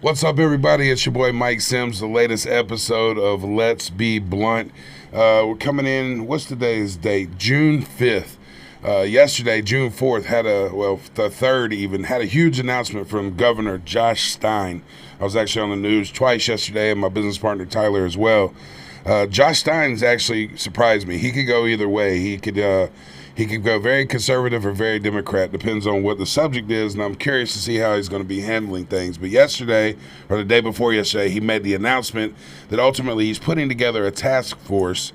What's up, everybody? It's your boy Mike Sims, the latest episode of Let's Be Blunt. We're coming in, what's today's date? June 5th. Yesterday, June 4th, the 3rd even, had a huge announcement from Governor Josh Stein. I was actually on the news twice yesterday, and my business partner Tyler as well. Josh Stein's actually surprised me. He could go either way. He could go very conservative or very Democrat, depends on what the subject is, and I'm curious to see how he's going to be handling things. But yesterday, or the day before yesterday, he made the announcement that ultimately he's putting together a task force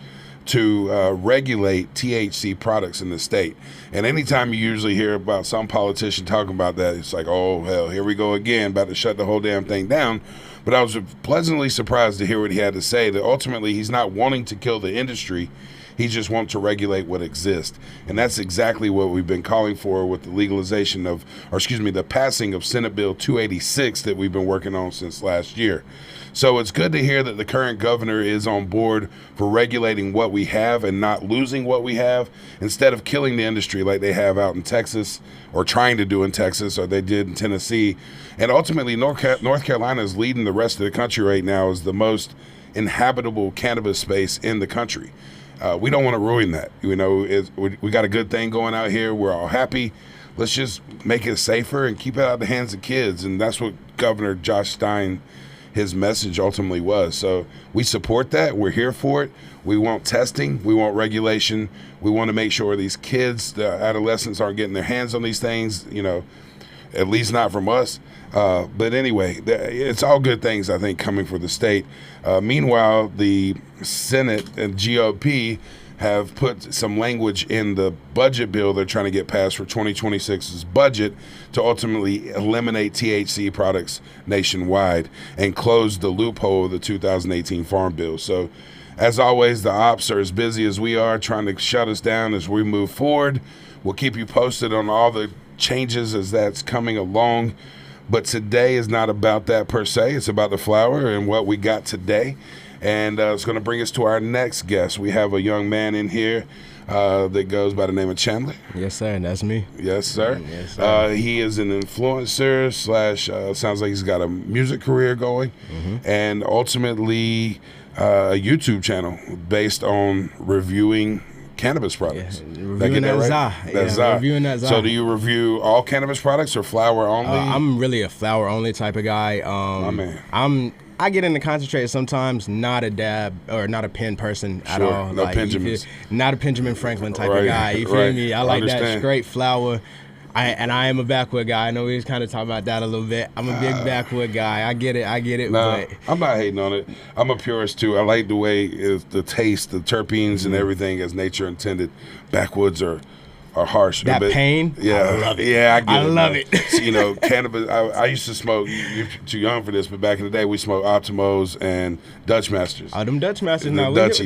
to regulate THC products in the state. And anytime you usually hear about some politician talking about that, it's like, oh, hell, here we go again, about to shut the whole damn thing down. But I was pleasantly surprised to hear what he had to say, that ultimately he's not wanting to kill the industry. He just wants to regulate what exists. And that's exactly what we've been calling for with the legalization of, the passing of Senate Bill 286 that we've been working on since last year. So it's good to hear that the current governor is on board for regulating what we have and not losing what we have, instead of killing the industry like they have out in Texas, or trying to do in Texas, or they did in Tennessee. And ultimately, North Carolina is leading the rest of the country right now as the most inhabitable cannabis space in the country. We don't want to ruin that. We got a good thing going out here. We're all happy. Let's just make it safer and keep it out of the hands of kids. And that's what Governor Josh Stein, his message ultimately was. So we support that. We're here for it. We want testing. We want regulation. We want to make sure these kids, the adolescents, aren't getting their hands on these things, at least not from us. But anyway, it's all good things, I think, coming for the state. Meanwhile, the Senate and GOP have put some language in the budget bill they're trying to get passed for 2026's budget to ultimately eliminate THC products nationwide and close the loophole of the 2018 Farm Bill. So, as always, the ops are as busy as we are trying to shut us down as we move forward. We'll keep you posted on all the changes as that's coming along. But today is not about that per se. It's about the flower and what we got today. And it's going to bring us to our next guest. We have a young man in here that goes by the name of Chandler. Yes, sir. And that's me. Yes, sir. Yes, sir. He is an influencer / sounds like he's got a music career going. Mm-hmm. And ultimately a YouTube channel based on reviewing cannabis products. Yeah, reviewing that right? That's reviewing that Za. So do you review all cannabis products or flower only? I'm really a flower only type of guy. My man. I get into concentrate sometimes, not a dab or not a pen person at all. No Benjamins. Not a Benjamin Franklin type of guy. You feel me? I like that straight flower. I am a backwood guy. I know we was kind of talking about that a little bit. I'm a big backwood guy. I get it. Nah, but I'm not hating on it. I'm a purist too. I like the way the taste, the terpenes, and everything as nature intended. Backwoods are harsh. That pain, yeah, I love it. Yeah, I get it. I love it. So, cannabis. I used to smoke. You're too young for this, but back in the day, we smoked Optimos and Dutch Masters. Oh, them Dutch Masters. Now the Dutch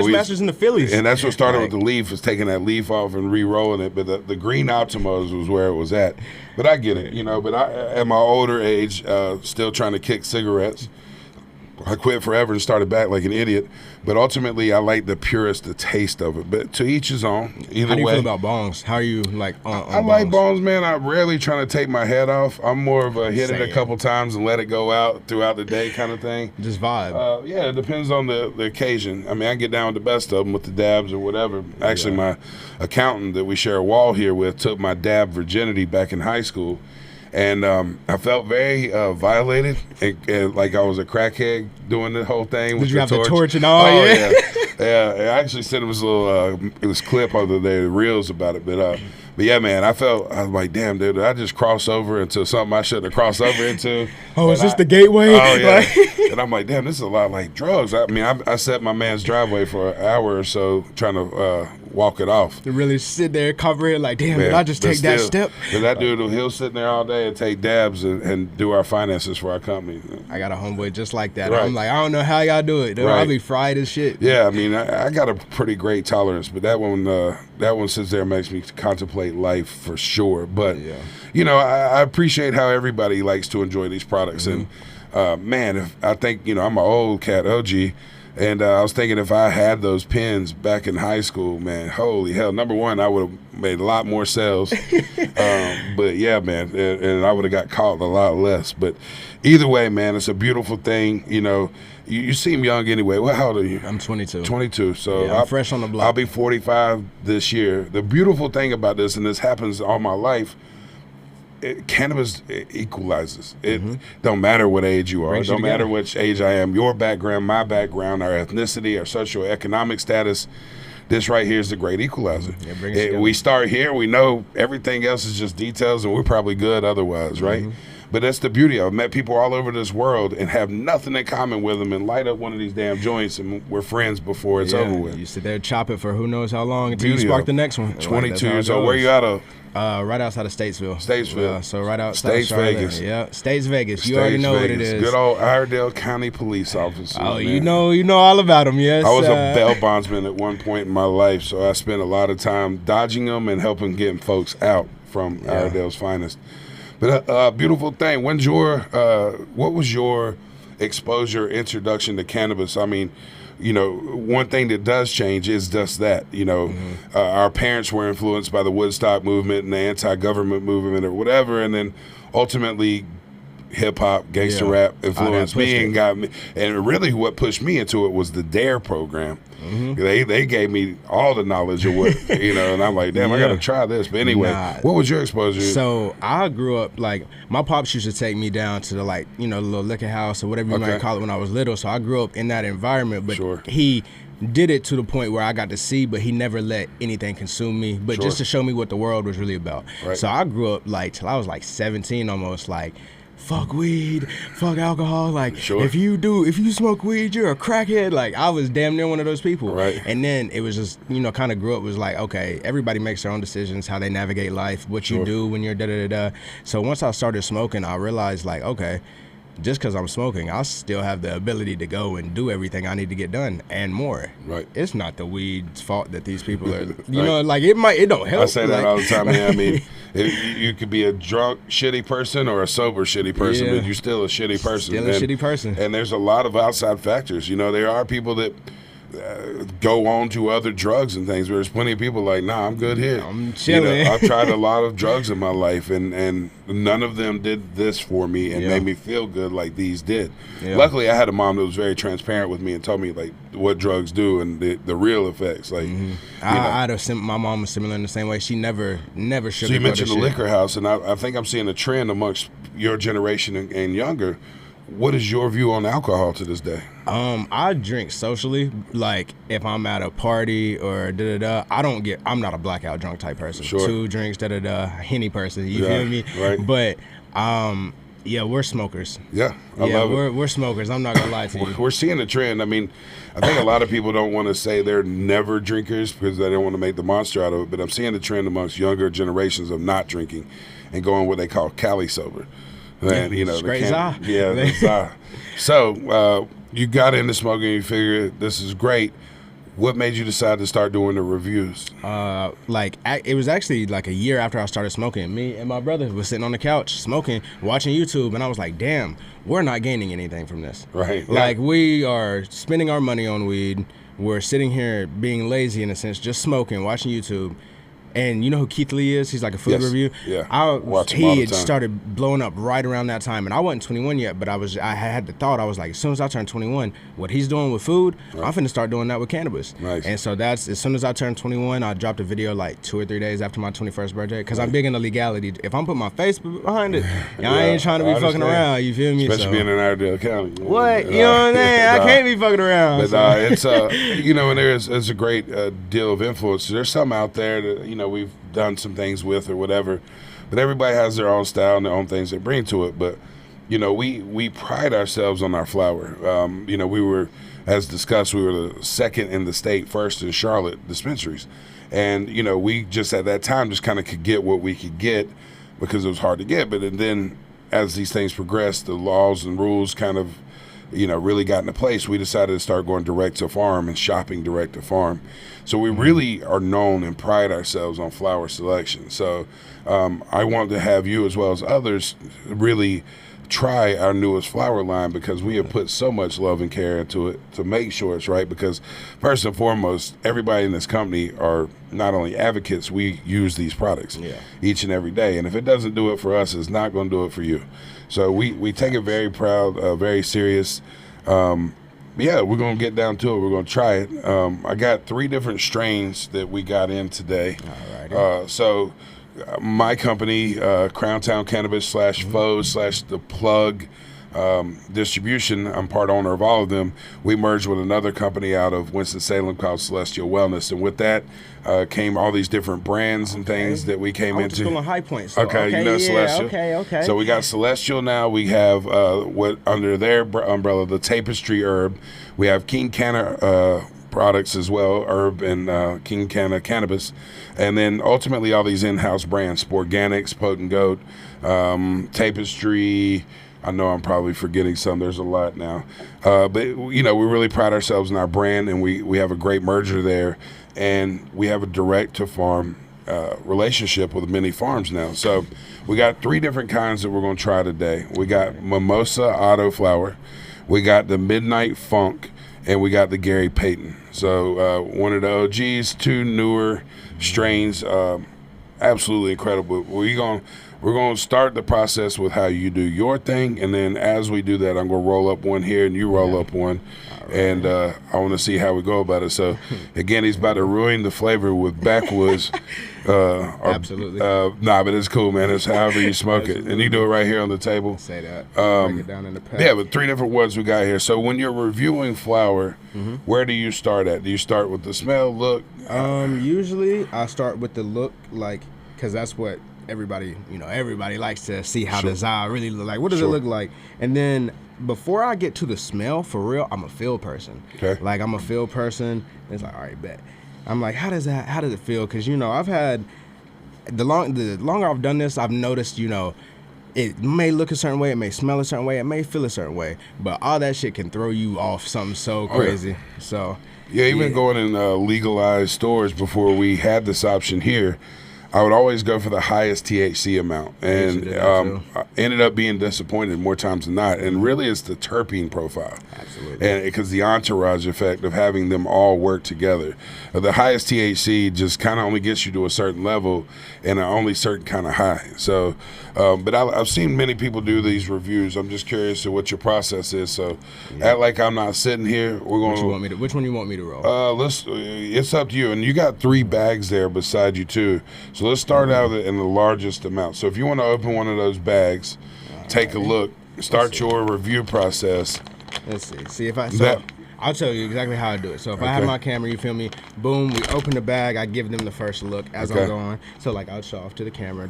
Masters and the Phillies. And that's what started with the leaf, was taking that leaf off and re-rolling it. But the green Optimos was where it was at. But I get it, But I, at my older age, still trying to kick cigarettes. I quit forever and started back like an idiot. But ultimately, I like the purest, the taste of it. But to each his own. Either How do you way, feel about bongs? How are you like on I like bongs, man. I'm rarely trying to take my head off. I'm more of a hit it a couple times and let it go out throughout the day kind of thing. Just vibe. Yeah, it depends on the occasion. I mean, I get down with the best of them with the dabs or whatever. Actually, my accountant that we share a wall here with took my dab virginity back in high school. And I felt very violated, and like I was a crackhead doing the whole thing. Did you have the torch and all? Oh, yeah. Yeah, I actually sent him this clip of the reels about it. But yeah, man, I was like, damn, dude, did I just cross over into something I shouldn't have crossed over into? Oh, is this the gateway? Oh, yeah. And I'm like, damn, this is a lot like drugs. I mean, I set my man's driveway for an hour or so trying to walk it off. To really sit there, cover it, like, damn, did I just take that step? That dude, he'll sit there all day and take dabs and do our finances for our company. I got a homeboy just like that. Right. I'm like, I don't know how y'all do it. Right. I'll be fried as shit. Yeah, I mean, I got a pretty great tolerance, but that one sits there and makes me contemplate life for sure. But, I appreciate how everybody likes to enjoy these products. Mm-hmm. And, man, I think, I'm an old cat, OG. And I was thinking if I had those pens back in high school, man, holy hell. Number one, I would have made a lot more sales. But yeah, man, and I would have got caught a lot less. But either way, man, it's a beautiful thing. You know, you seem young anyway. How old are you? I'm 22. 22. So I'm fresh on the block. I'll be 45 this year. The beautiful thing about this, and this happens all my life, cannabis equalizes. It don't matter what age you are. It don't matter which age I am. Your background, my background, our ethnicity, our socioeconomic status. This right here is the great equalizer. We start here. We know everything else is just details, and we're probably good otherwise, right? But that's the beauty of it. I've met people all over this world and have nothing in common with them and light up one of these damn joints, and we're friends before it's over with. You sit there, chop it for who knows how long until you spark the next one. 22 years old. Where you out of? Right outside of Statesville. So right outside of Charlotte. Vegas. Yeah, States Vegas. You already know what it is. Good old Iredell County police officer. Oh, man. you know all about them, yes. I was a bail bondsman at one point in my life, so I spent a lot of time dodging them and helping getting folks out from Iredell's finest. But beautiful thing. What was your exposure, introduction to cannabis? I mean, you know, one thing that does change is just that, you know, our parents were influenced by the Woodstock movement and the anti-government movement or whatever, and then ultimately hip-hop, gangster rap influenced me and got me. And really what pushed me into it was the DARE program. They gave me all the knowledge of what, you know, and I'm like, damn, I got to try this. But anyway, what was your exposure? So I grew up, like, my pops used to take me down to the, like, you know, the little liquor house or whatever you might call it when I was little. So I grew up in that environment, but he did it to the point where I got to see, but he never let anything consume me, but just to show me what the world was really about. So I grew up, like, till I was like 17 almost, like, fuck weed, fuck alcohol. Like, if you smoke weed, you're a crackhead. Like, I was damn near one of those people. And then it was just, you know, kind of grew up, was like, okay, everybody makes their own decisions, how they navigate life, what you do when you're da-da-da-da. So once I started smoking, I realized, like, okay, just because I'm smoking, I still have the ability to go and do everything I need to get done and more. It's not the weed's fault that these people are, you know, like, it don't help. I say that all the time, man. I mean, you could be a drunk, shitty person or a sober, shitty person, but you're still a shitty person. Shitty person. And there's a lot of outside factors. You know, there are people that go on to other drugs and things. There's plenty of people like, nah, I'm good here. I'm chilling. You know, I've tried a lot of drugs in my life, and none of them did this for me and made me feel good like these did. Luckily, I had a mom that was very transparent with me and told me, like, what drugs do and the real effects. Like, my mom was similar in the same way. She never sugarcoated. So you mentioned the liquor house, and I think I'm seeing a trend amongst your generation and younger. What is your view on alcohol to this day? I drink socially. Like, if I'm at a party or da-da-da, I'm not a blackout drunk type person. 2 drinks, da-da-da, Henny person, you feel me? But, we're smokers. I love it. We're smokers. I'm not going to lie to you. We're seeing a trend. I mean, I think a lot of people don't want to say they're never drinkers because they don't want to make the monster out of it, but I'm seeing a trend amongst younger generations of not drinking and going what they call Cali sober. And, you know, So you got into smoking, you figured this is great. What made you decide to start doing the reviews? It was actually like a year after I started smoking. Me and my brother was sitting on the couch smoking, watching YouTube, and I was like, damn, we're not gaining anything from this. Like, we are spending our money on weed. We're sitting here being lazy in a sense, just smoking, watching YouTube. And you know who Keith Lee is? He's like a food review. He had started blowing up right around that time, and I wasn't 21 yet, but I had the thought, I was like, as soon as I turn 21, what he's doing with food, I'm finna start doing that with cannabis. And so that's, as soon as I turned 21, I dropped a video like 2 or 3 days after my 21st birthday, because I'm big into legality. If I'm putting my face behind it, I ain't trying to be fucking around, you feel me? Especially being in Iredell County. What? You know what I'm saying? I can't be fucking around. But it's, you know, and there's a great deal of influence. There's some out there that, you know, we've done some things with or whatever, but everybody has their own style and their own things they bring to it. But, you know, we pride ourselves on our flower. You know, we were, as discussed, we were the second in the state, first in Charlotte dispensaries. And, you know, we just at that time just kind of could get what we could get because it was hard to get. But then as these things progressed, the laws and rules kind of, you know, really got into place. We decided to start going direct to farm and shopping direct to farm. So we really are known and pride ourselves on flower selection. So I want to have you, as well as others, really try our newest flower line because we have put so much love and care into it to make sure it's right. Because first and foremost, everybody in this company are not only advocates, we use these products each and every day. And if it doesn't do it for us, it's not going to do it for you. So we take it very proud, very serious. Yeah, we're going to get down to it. We're going to try it. I got 3 different strains that we got in today. So my company, Crowntown Cannabis /Foes / The Plug Distribution, I'm part owner of all of them. We merged with another company out of Winston-Salem called Celestial Wellness. And with that came all these different brands and things that we came into. Just High Point. So, you know Celestial. Okay. So we got Celestial now. We have what under their umbrella, the Tapestry Herb. We have King Canna products as well, herb and King Canna cannabis. And then ultimately all these in-house brands, Sporganics, Potent Goat, Tapestry. I know I'm probably forgetting some. There's a lot now. But, you know, we really pride ourselves in our brand, and we have a great merger there. And we have a direct-to-farm relationship with many farms now. So we got 3 different kinds that we're going to try today. We got Mimosa Auto Flower. We got the Midnight Funk. And we got the Gary Payton. So one of the OGs, 2 newer strains, absolutely incredible. We're gonna start the process with how you do your thing, and then as we do that, I'm gonna roll up one here and you roll up one, and I want to see how we go about it. So again, he's about to ruin the flavor with backwoods. Absolutely. But it's cool, man. It's however you smoke it, and you do it right here on the table. Say that. Break it down in the pack. Yeah, but 3 different ones we got here. So when you're reviewing flower, where do you start at? Do you start with the smell, look? Usually I start with the look, because that's what everybody likes to see how the Za really look like. What does it look like? And then before I get to the smell, for real, I'm a feel person. Okay. Like, I'm a feel person. It's like, all right, bet. I'm like, how does it feel? Because, you know, I've had, the longer I've done this, I've noticed, you know, it may look a certain way, it may smell a certain way, it may feel a certain way, but all that shit can throw you off something so crazy. So even going in legalized stores before we had this option here, I would always go for the highest THC amount, and I ended up being disappointed more times than not. And really, it's the terpene profile. Absolutely. And because the entourage effect of having them all work together. The highest THC just kind of only gets you to a certain level and only certain kind of high. So, but I've seen many people do these reviews. I'm just curious to what your process is. So, act like I'm not sitting here. We're going. Which one you want me to roll? It's up to you. And you got 3 bags there beside you too. So let's start out in the largest amount. So if you want to open one of those bags, take a look, start your review process. Let's see. See if I'll tell you exactly how I do it. So if I have my camera, you feel me? Boom, we open the bag. I give them the first look as I'm going. So like I'll show off to the camera.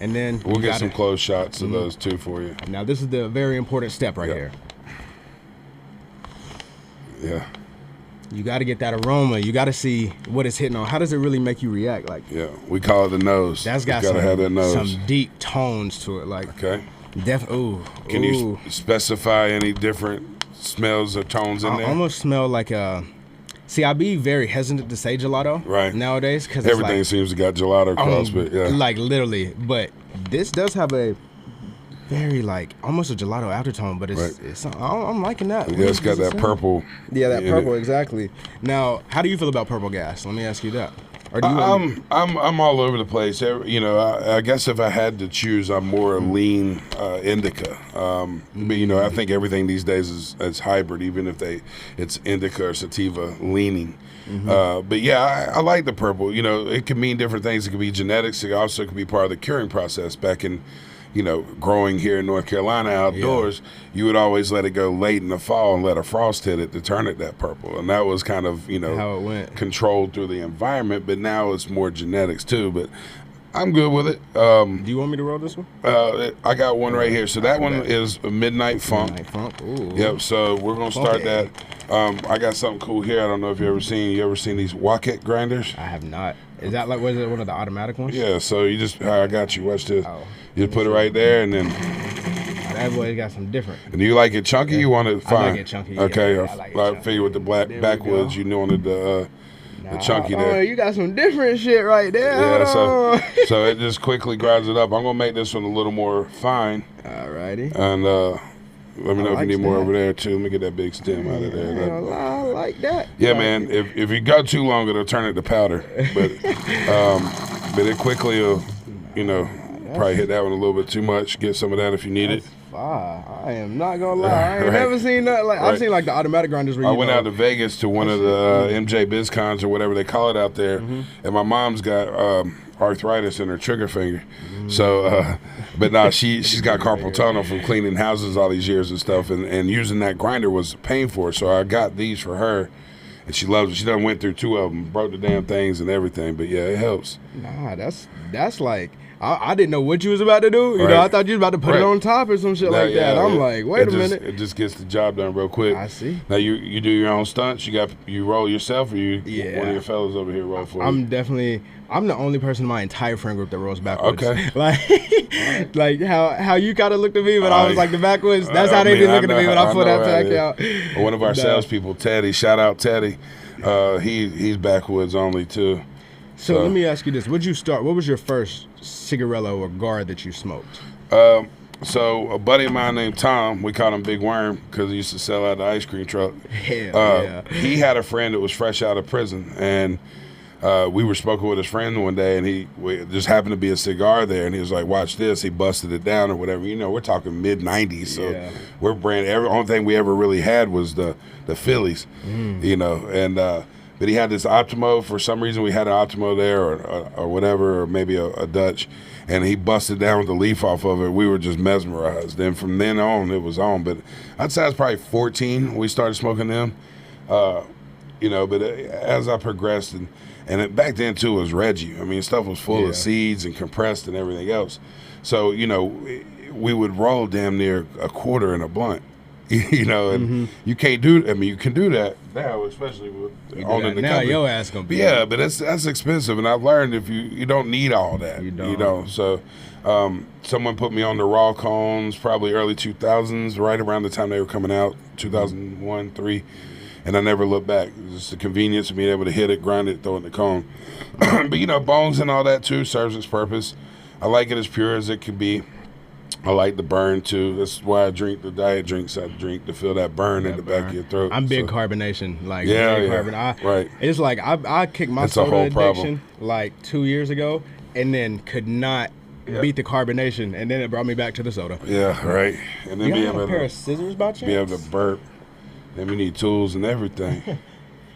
And then we'll get some close shots of those too for you. Now this is the very important step right here. Yeah. You got to get that aroma. You got to see what it's hitting on. How does it really make you react? Like, we call it the nose. That's got some deep tones to it. Like, Can you specify any different smells or tones in there? I almost smell like See, I be very hesitant to say gelato nowadays because everything seems to got gelato across, but like literally. But this does have a very almost a gelato aftertone, but it's I'm liking that. Yeah, it's got that purple. Yeah, that purple exactly. Now, how do you feel about purple gas? Let me ask you that. Or do you I'm all over the place. You know, I guess if I had to choose, I'm more a lean indica. But you know, I think everything these days is hybrid, even if it's indica or sativa leaning. But yeah, I like the purple. You know, it can mean different things. It could be genetics. It also could be part of the curing process. Back in, you know, growing here in North Carolina outdoors, you would always let it go late in the fall and let a frost hit it to turn it that purple. And that was kind of, you know, how it went. Controlled through the environment. But now it's more genetics too. But I'm good with it. Do you want me to roll this one? I got one right here. So that one is a Midnight Funk. Midnight Funk. Ooh. Yep. So we're gonna start that. I got something cool here. I don't know if you ever seen these Wacket grinders? I have not. Is that was it one of the automatic ones? Yeah. So I got you. Watch this. You just put it right there, and then. That boy got some different. And you like it chunky? You want it fine? I like it chunky. Okay. I like it chunky. I figure with the backwoods, you wanted the chunky there. Oh, you got some different shit right there. Yeah. So it just quickly grinds it up. I'm gonna make this one a little more fine. Alrighty. And let me know if you need more over there too. Let me get that big stem out of there. I like that. Yeah, man. If you go too long, it'll turn it to powder. But it quickly will, probably hit that one a little bit too much. Get some of that if you need it. I am not gonna lie. I ain't never seen that. I've seen the automatic grinders. Where I went out to Vegas to one of the MJ BizCons or whatever they call it out there, and my mom's got arthritis in her trigger finger. So, but nah, she's got carpal tunnel from cleaning houses all these years and stuff, and using that grinder was painful for her. So I got these for her, and she loves it. She done went through 2 of them, broke the damn things and everything. But yeah, it helps. Nah, that's like. I didn't know what you was about to do. You know, I thought you was about to put it on top or some shit like that. I'm like, wait a minute. It just gets the job done real quick. I see. Now you do your own stunts. You roll yourself, or one of your fellas over here roll for you? I'm the only person in my entire friend group that rolls backwards. Okay. Like how you kind of looked at me, but I was like the backwards. That's how they be looking at me when I pull that back out. One of our salespeople, Teddy. Shout out Teddy. He's backwoods only too. So let me ask you this: What was your first cigarello or guard that you smoked? So a buddy of mine named Tom, we called him Big Worm because he used to sell out the ice cream truck. Yeah. He had a friend that was fresh out of prison, and we were smoking with his friend one day, and just happened to be a cigar there, and he was like, "Watch this!" He busted it down or whatever. We're talking mid '90s, so we're only thing we ever really had was the Phillies, and. But he had this Optimo. For some reason, we had an Optimo there or whatever, or maybe a Dutch. And he busted down with the leaf off of it. We were just mesmerized. Then from then on, it was on. But I'd say I was probably 14 when we started smoking them. But as I progressed, and back then, too, it was Reggie. I mean, stuff was full of seeds and compressed and everything else. So, we would roll damn near a quarter in a blunt. And you can't do. I mean, you can do that now, especially with owning the company. Your ass gonna be. Yeah, but that's expensive, and I've learned if you don't need all that. You don't. So, someone put me on the raw cones, probably early 2000s, right around the time they were coming out, 2001, 3, and I never looked back. It was just the convenience of being able to hit it, grind it, throw it in the cone. But bones and all that too serves its purpose. I like it as pure as it can be. I like the burn too. That's why I drink the diet drinks. I drink to feel that burn in the back of your throat. I'm big carbonation, right. It's like I kicked my soda addiction like 2 years ago, and then could not beat the carbonation, and then it brought me back to the soda. Yeah, right. And then you have a pair of scissors by chance? Be able to burp. Then we need tools and everything.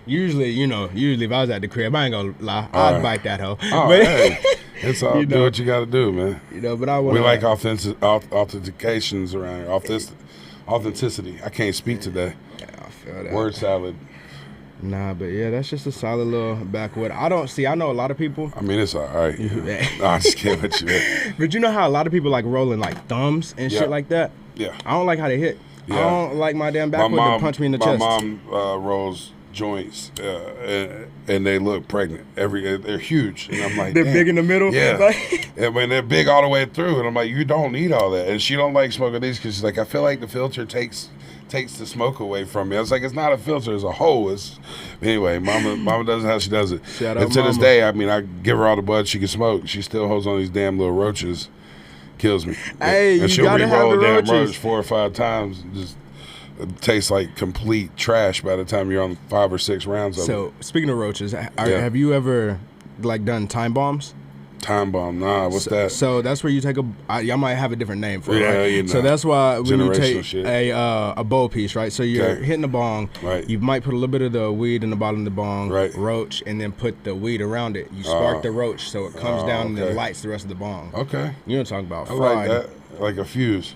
Usually if I was at the crib, I ain't gonna lie, I'd bite that hoe. Oh, but, hey. It's all do what you got to do, man. But we like authentications around here. Authenticity. I can't speak today. Yeah, I feel that. Word salad. Nah, but yeah, that's just a solid little backwood. I know a lot of people. I mean, it's all right. No, I'm just kidding with you. But you know how a lot of people like rolling like thumbs and shit like that? Yeah. I don't like how they hit. I don't like my damn backwood to punch me in the chest. My mom rolls joints and they look pregnant. They're huge, and I'm like, they're big in the middle. Yeah, and when they're big all the way through, and I'm like, you don't need all that. And she don't like smoking these because she's like, I feel like the filter takes the smoke away from me. I was like, it's not a filter, it's a hole. Anyway, mama does it how she does it. And to this day, I mean, I give her all the bud she can smoke. She still holds on these damn little roaches. Kills me. Hey, and she'll re-roll a damn roaches. roach 4 or 5 times. Just it tastes like complete trash by the time you're on 5 or 6 rounds of it. So, speaking of roaches, have you ever done time bombs? Time bomb, nah, what's that? So that's where you take y'all might have a different name for it, right? You know. So that's why when you take shit. a bowl piece, right? So you're hitting the bong, right? You might put a little bit of the weed in the bottom of the bong, right? Roach, and then put the weed around it. You spark the roach so it comes down and then lights the rest of the bong. Okay. You know what I'm talking about? I like that, like a fuse.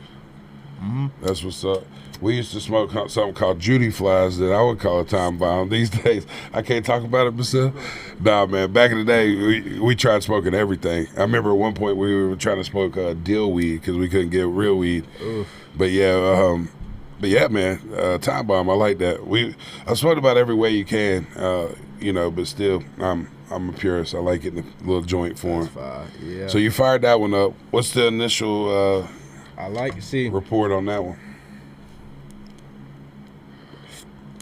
That's what's up. We used to smoke something called Judy flies that I would call a time bomb. These days, I can't talk about it myself. Nah, man, back in the day, we tried smoking everything. I remember at one point we were trying to smoke deal weed because we couldn't get real weed. Oof. But yeah, man, time bomb, I like that. I smoked about every way you can, but still, I'm a purist. I like it in a little joint form. Yeah. So you fired that one up. What's the initial report on that one?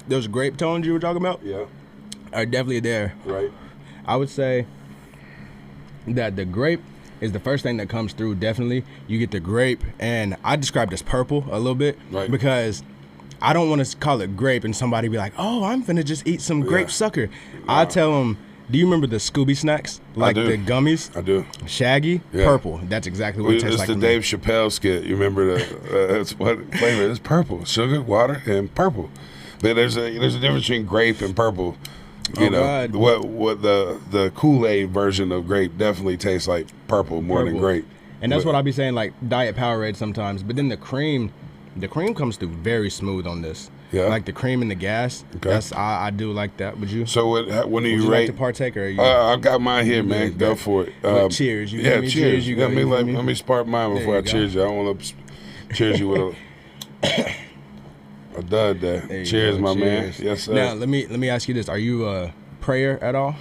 Those grape tones you were talking about? Yeah. Are definitely there. Right. I would say that the grape is the first thing that comes through. Definitely, you get the grape, and I described as purple a little bit because I don't want to call it grape and somebody be like, "Oh, I'm finna just eat some grape sucker." I tell them, "Do you remember the Scooby snacks, like the gummies?" I do. Shaggy, purple. That's exactly what it tastes like. It's the Dave Chappelle skit. You remember it's what flavor? It's purple, sugar, water, and purple. But there's a difference between grape and purple. You know what the Kool-Aid version of grape definitely tastes like purple more than grape. And that's what I be saying, like Diet Powerade sometimes. But then the cream comes through very smooth on this. Yeah. Like the cream and the gas. Okay. That's I do like that. Would you? So when do you like rate? to partake or? I've got mine here, man. Go for it. Cheers. Cheers. You let me spark mine before I cheers you. I don't want to cheers you with a dud there. Cheers, my man. Yes, sir. Now let me ask you this: are you a prayer at all?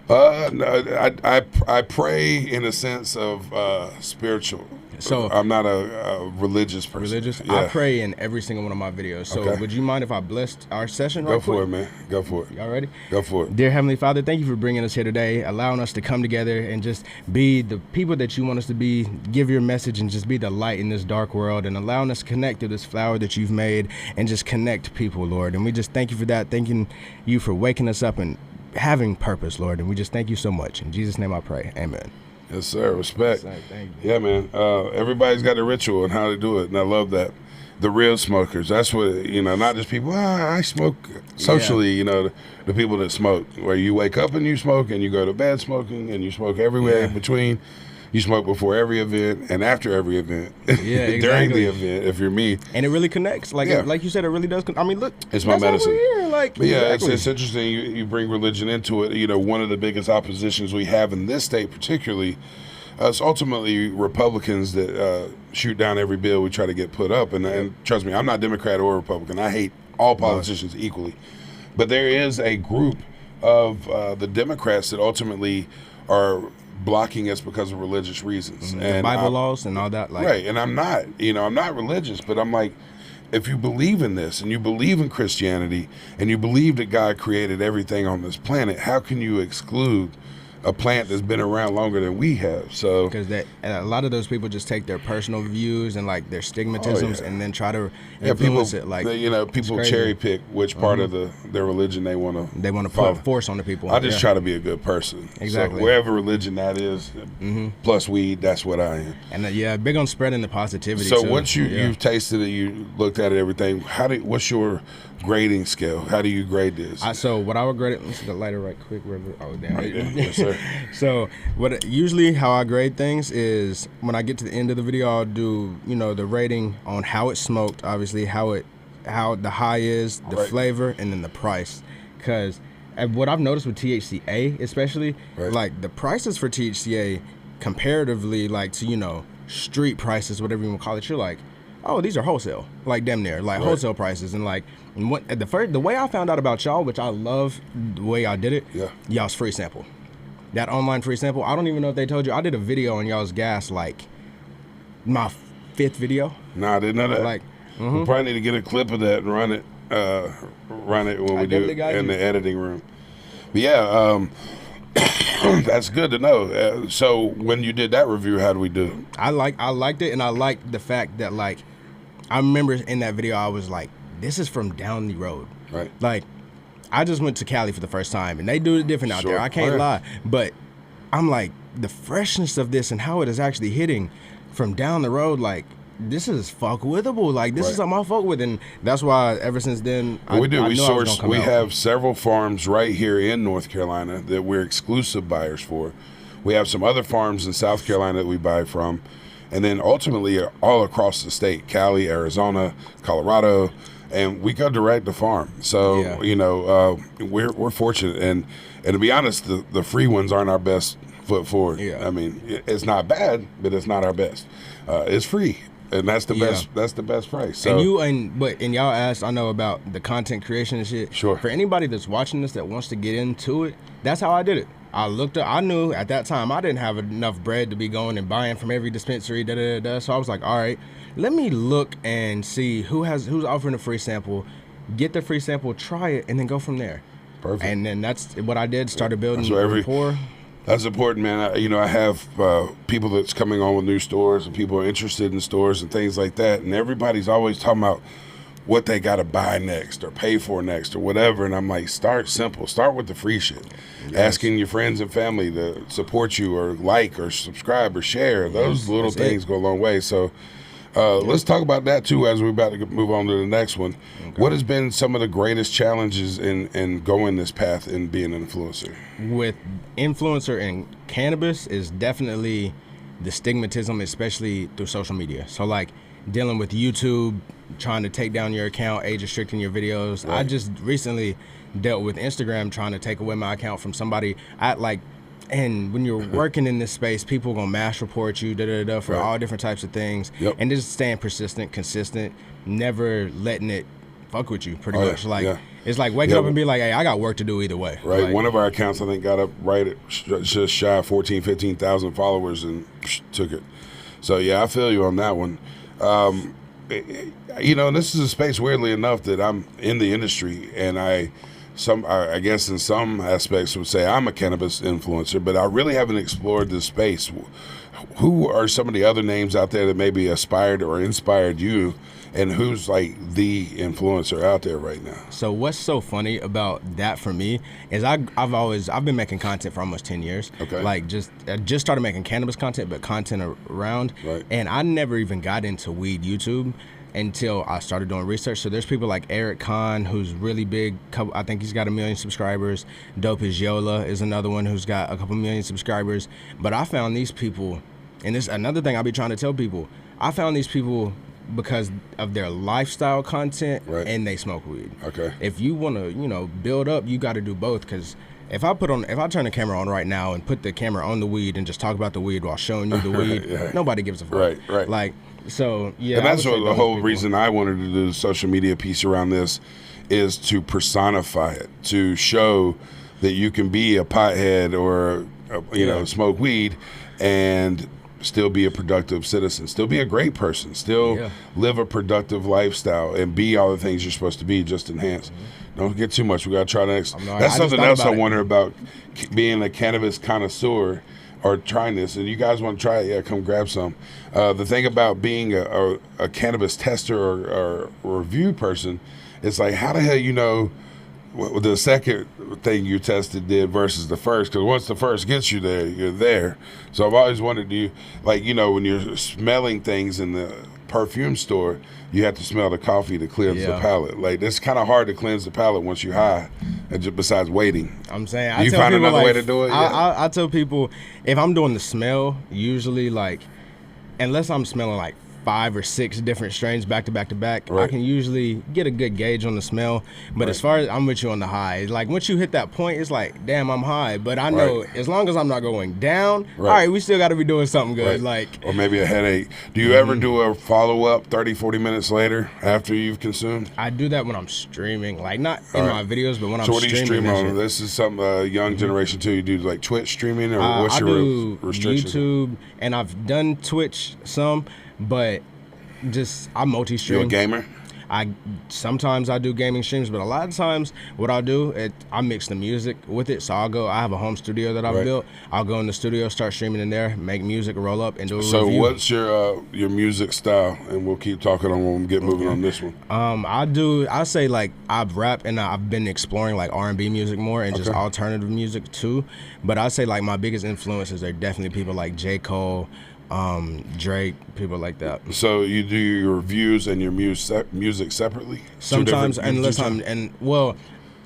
No, I pray in a sense of spiritual. So I'm not a religious person. Religious? Yeah. I pray in every single one of my videos. So would you mind if I blessed our session right quick? Go for it, man. Go for it. Y'all ready? Go for it. Dear Heavenly Father, thank you for bringing us here today, allowing us to come together and just be the people that you want us to be, give your message and just be the light in this dark world, and allowing us to connect to this flower that you've made and just connect people, Lord. And we just thank you for that. Thanking you for waking us up and having purpose, Lord. And we just thank you so much. In Jesus' name I pray. Amen. Yes, sir. Respect. Yes, sir. Thank you. Yeah, man. Everybody's got a ritual and how to do it, and I love that. The real smokers. That's what, not just people, I smoke socially, the people that smoke, where you wake up and you smoke and you go to bed smoking and you smoke everywhere in between. You smoke before every event and after every event. Yeah, exactly. During the event, if you're me. And it really connects. Like you said, it really does. I mean, look. It's my medicine. Here. Like, but yeah, it's interesting you bring religion into it. One of the biggest oppositions we have in this state particularly, it's ultimately Republicans that shoot down every bill we try to get put up. And trust me, I'm not Democrat or Republican. I hate all politicians equally. But there is a group of the Democrats that ultimately are blocking us because of religious reasons and Bible laws and all that. Right, and I'm not, I'm not religious, but I'm like, if you believe in this and you believe in Christianity and you believe that God created everything on this planet, how can you exclude a plant that's been around longer than we have? So because a lot of those people just take their personal views and like their stigmatisms and then try to influence it. Like people cherry pick which part of their religion they want to put force on the people. I just try to be a good person. Exactly. So wherever religion that is, plus weed, that's what I am. And big on spreading the positivity. So once you've tasted it, you looked at it, everything. What's your grading scale? How do you grade this? So what I would grade it. Let's get the lighter right quick. Oh damn. Right there. Yes, sir. So usually how I grade things is when I get to the end of the video, I'll do the rating on how it's smoked, obviously how the high is, the flavor, and then the price. Because what I've noticed with THCA especially, like the prices for THCA comparatively like to street prices, whatever you want to call it, you're like, oh, these are wholesale, like damn near, like wholesale prices. And like the way I found out about y'all, which I love the way y'all did it, y'all's free sample. That online free sample, I don't even know if they told you. I did a video on y'all's gas, like my 5th video. Nah, I didn't know that. We probably need to get a clip of that and run it when we do it in the editing room. But yeah, that's good to know. So when you did that review, how do we do? I liked it, and I liked the fact that like I remember in that video I was like, this is from down the road. Right. Like I just went to Cali for the first time, and they do it different out there. I can't lie, but I'm like the freshness of this and how it is actually hitting from down the road. Like this is fuck-withable. Like this is something I fuck with, and that's why ever since then we have several farms right here in North Carolina that we're exclusive buyers for. We have some other farms in South Carolina that we buy from, and then ultimately all across the state: Cali, Arizona, Colorado. And we go direct to farm, so we're fortunate. And to be honest, the free ones aren't our best foot forward. I mean, it's not bad, but it's not our best. It's free, and that's the best. That's the best price. So, and y'all asked, I know about the content creation and shit. Sure. For anybody that's watching this that wants to get into it, that's how I did it. I looked up. I knew at that time I didn't have enough bread to be going and buying from every dispensary. So I was like, all right. Let me look and see who's offering a free sample, get the free sample, try it, and then go from there. Perfect. And then that's what I did. Started building rapport. That's important, man. I have people that's coming on with new stores, and people are interested in stores and things like that. And everybody's always talking about what they got to buy next or pay for next or whatever. And I'm like, start simple. Start with the free shit. Yes. Asking your friends and family to support you or like or subscribe or share. Those little things go a long way. So let's talk about that, too, as we're about to move on to the next one. Okay. What has been some of the greatest challenges in going this path and being an influencer? With influencer in cannabis is definitely the stigmatism, especially through social media. So, like, dealing with YouTube, trying to take down your account, age restricting your videos. Right. I just recently dealt with Instagram trying to take away my account from somebody. And when you're working in this space, people are going to mass report you, for all different types of things. Yep. And just staying persistent, consistent, never letting it fuck with you, pretty much. It's like waking up and be like, hey, I got work to do either way. Right. One of our accounts, I think, got up right at just shy of 14,000, 15,000 followers and took it. So, yeah, I feel you on that one. This is a space, weirdly enough, that I'm in the industry, and I guess in some aspects would say I'm a cannabis influencer, but I really haven't explored this space. Who are some of the other names out there that maybe aspired or inspired you, and who's like the influencer out there right now? So what's so funny about that for me is I've been making content for almost 10 years. Okay. Like I just started making cannabis content, but content around. Right. And I never even got into weed YouTube until I started doing research. So there's people like Eric Kahn, who's really big. I think he's got 1 million subscribers. Dope is Yola is another one who's got a couple million subscribers. But I found these people, and this is another thing I be trying to tell people. I found these people because of their lifestyle content, and they smoke weed. Okay. If you want to, build up, you got to do both. Because if I turn the camera on right now and put the camera on the weed and just talk about the weed while showing you the weed, nobody gives a fuck. Right. Like, so yeah. And that's the whole reason I wanted to do the social media piece around this, is to personify it, to show that you can be a pothead or smoke weed and still be a productive citizen, still be a great person, still live a productive lifestyle, and be all the things you're supposed to be, just enhance. Mm-hmm. Don't get too much. We got to try next. That's something else I wonder about, being a cannabis connoisseur or trying this. And you guys want to try it, yeah, come grab some. The thing about being a cannabis tester or review person, it's like, how the hell you know what the second thing you tested did versus the first? Because once the first gets you there, you're there. So I've always wondered, when you're smelling things in the perfume store, you have to smell the coffee to cleanse the palate. Like, it's kind of hard to cleanse the palate once you're high, and just besides waiting. I'm saying, you find another way to do it? I tell people, if I'm doing the smell, usually, like, unless I'm smelling like 5 or 6 different strains back to back to back, I can usually get a good gauge on the smell. But as far as I'm with you on the high, like once you hit that point, it's like, damn, I'm high. But I know as long as I'm not going down, all right, we still got to be doing something good. Like, or maybe a headache. Do you ever do a follow-up 30, 40 minutes later after you've consumed? I do that when I'm streaming, like not in my videos, but when I'm streaming. So what do you stream on? This is some young generation too. You do like Twitch streaming, or what's your restriction? YouTube, and I've done Twitch some. But I multi-stream. You a gamer? Sometimes I do gaming streams, but a lot of times what I'll do, I mix the music with it. So I have a home studio that I've built. I'll go in the studio, start streaming in there, make music, roll up, and do a review. So what's your music style? And we'll keep talking on when we get moving on this one. I say like I rap, and I've been exploring like R&B music more and just alternative music too. But I say like my biggest influences are definitely people like J. Cole, Drake, people like that. So you do your reviews and your music separately? Sometimes,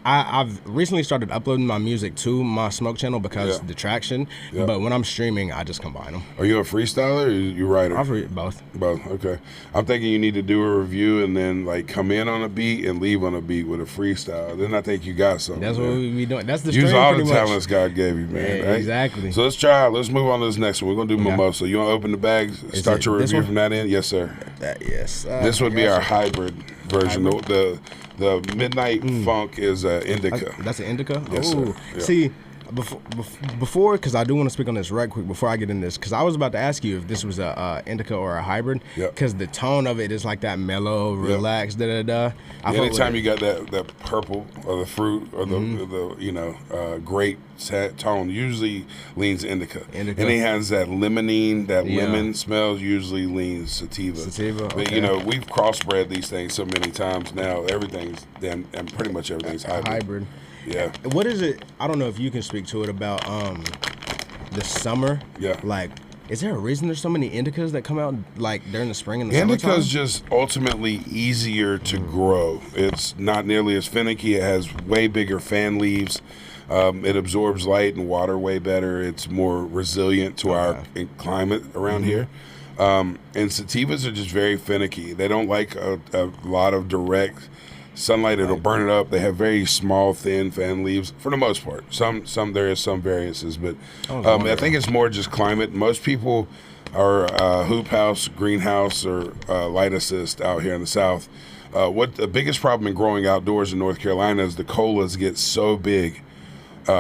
I've recently started uploading my music to my Smoke channel because the traction. But when I'm streaming, I just combine them. Are you a freestyler or you writer? I've read both. Both, okay. I'm thinking you need to do a review and then like come in on a beat and leave on a beat with a freestyle. Then I think you got something. That's what we be doing. That's the use all the talents God gave you, man. Yeah, right? Exactly. So let's move on to this next one. We're gonna do Mimosa. You want to open the bags? Start your review from that end? Yes, sir. Yes. This would be our hybrid version. The Midnight Funk is indica. That's an indica? Yes, sir. Yeah. See, Before, because I do want to speak on this right quick before I get in this, because I was about to ask you if this was a indica or a hybrid, because the tone of it is like that mellow, relaxed, Anytime you got that purple or the fruit or the grape tone, usually leans indica. And he has that limonene, that lemon smell, usually leans sativa. But we've crossbred these things so many times now. Everything's and pretty much everything's hybrid. Yeah. What is it? I don't know if you can speak to it about the summer. Yeah. Like, is there a reason there's so many indicas that come out like during the spring and the summer? Indica's just ultimately easier to grow. It's not nearly as finicky. It has way bigger fan leaves. It absorbs light and water way better. It's more resilient to our climate around here. And sativas are just very finicky. They don't like a lot of direct sunlight. It'll burn it up. They have very small, thin fan leaves for the most part. Some there is some variances, but I think it's more just climate. Most people are hoop house, greenhouse, or light assist out here in the South. What the biggest problem in growing outdoors in North Carolina is the colas get so big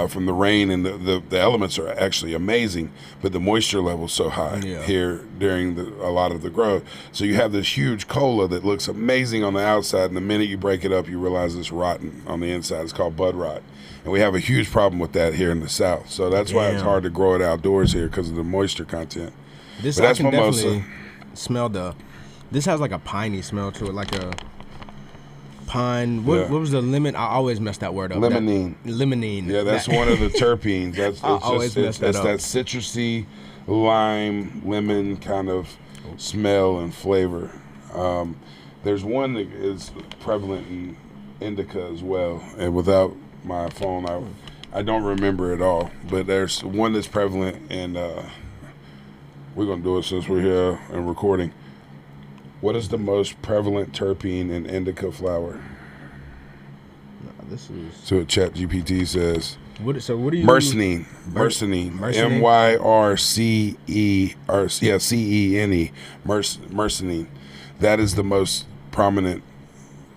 from the rain, and the elements are actually amazing, but the moisture level's so high here during a lot of the growth. So you have this huge cola that looks amazing on the outside, and the minute you break it up, you realize it's rotten on the inside. It's called bud rot. And we have a huge problem with that here in the South. So that's why it's hard to grow it outdoors here, because of the moisture content. But that's mimosa. Definitely smell this has like a piney smell to it, like a pine. What was the lemon? I always mess that word up. Limonene. Yeah, that's one of the terpenes. That's that citrusy, lime, lemon kind of smell and flavor. There's one that is prevalent in indica as well, and without my phone, I don't remember it all. But there's one that's prevalent, and we're gonna do it since we're here and recording. What is the most prevalent terpene in indica flower? This is. So ChatGPT says. What do you? Myrcene. MYRCENE. Myrcene. That is the most prominent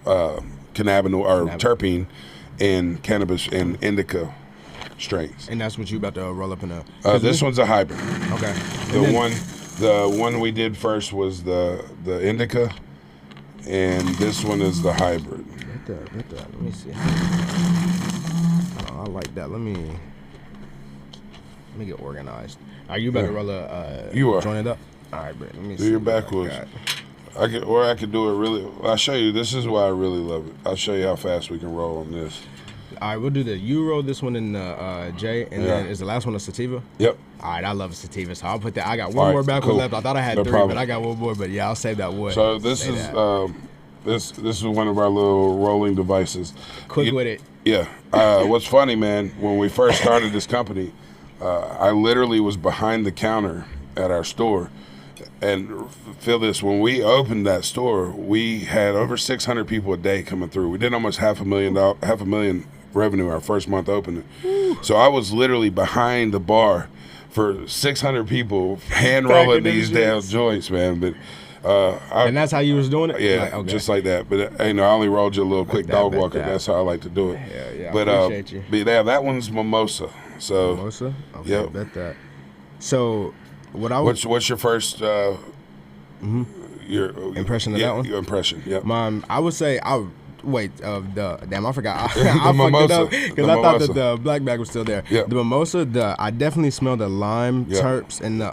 cannabinoid or terpene in cannabis and indica strains. And that's what you about to roll up in a. This one's a hybrid. Okay. The one we did first was the indica, and this one is the hybrid. Let me see. I like that. Let me get organized. Are you about to roll you are. Join it up? All right, Brett. Let me do see. Your backwards. I could do it really. I'll show you. This is why I really love it. I'll show you how fast we can roll on this. All right, we'll do the you roll this one in J, and then is the last one a sativa? Yep. All right, I love a sativa, so I'll put that. I got one more backwards left. I thought I had three, but I got one more. But yeah, I'll save that wood. So this is this is one of our little rolling devices. Quick with it. Yeah. What's funny, man? When we first started this company, I literally was behind the counter at our store. And feel this, when we opened that store, we had over 600 people a day coming through. We did almost half a million revenue our first month opening. So I was literally behind the bar for 600 people hand rolling these damn joints, man. But and that's how you was doing it? Yeah, just like that. But I only rolled you a little quick dog walker. That's how I like to do it. Yeah, but appreciate you. But yeah, that one's mimosa. So mimosa? Okay, yep. Bet that. So what's your first your impression of that one? Your impression, yeah. I would say I forgot. I the fucked it up because I thought that the black bag was still there. Yep. The mimosa, I definitely smell the lime terps and the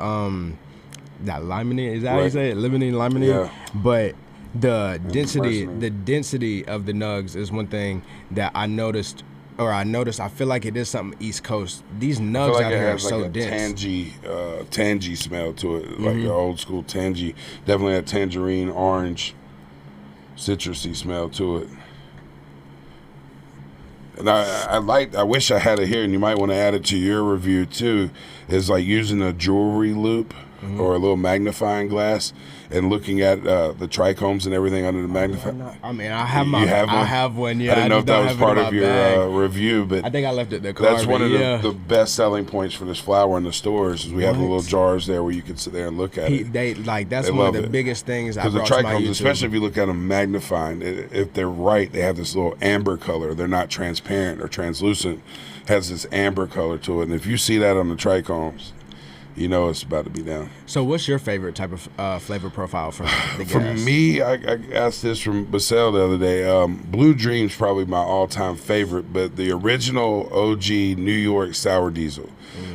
that limonene. Is that how you say it? Limonene. Yeah. But the density of the nugs is one thing that I noticed. I feel like it is something East Coast. These nugs out here are so dense. Tangy smell to it, like your old school tangy. Definitely a tangerine, orange, citrusy smell to it. And I wish I had it here, and you might want to add it to your review too. Is like using a jewelry loop or a little magnifying glass and looking at the trichomes and everything under the magnifying. I mean, I have one. Yeah, I didn't know if that was part of your review, but I think I left it in the car. That's one of the best selling points for this flower in the stores. Is we have the little jars there where you can sit there and look at it. That's one of the biggest things. Because the trichomes, especially if you look at them magnifying, if they're right, they have this little amber color. They're not transparent or translucent. has this amber color to it. And if you see that on the trichomes, you know it's about to be down. So what's your favorite type of flavor profile from the gas? For me, I asked this from Basel the other day. Blue Dream's probably my all-time favorite, but the original OG New York Sour Diesel,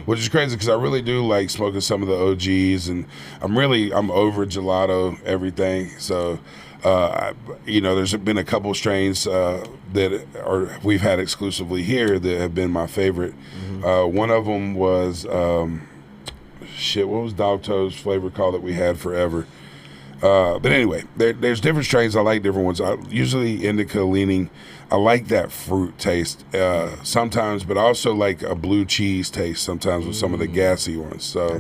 which is crazy because I really do like smoking some of the OGs, and I'm over gelato, everything. So, there's been a couple strains that we've had exclusively here that have been my favorite. One of them was... what was Dog Toes flavor called that we had forever? But anyway, there's different strains. I like different ones. I usually indica leaning. I like that fruit taste sometimes, but I also like a blue cheese taste sometimes with some of the gassy ones. So,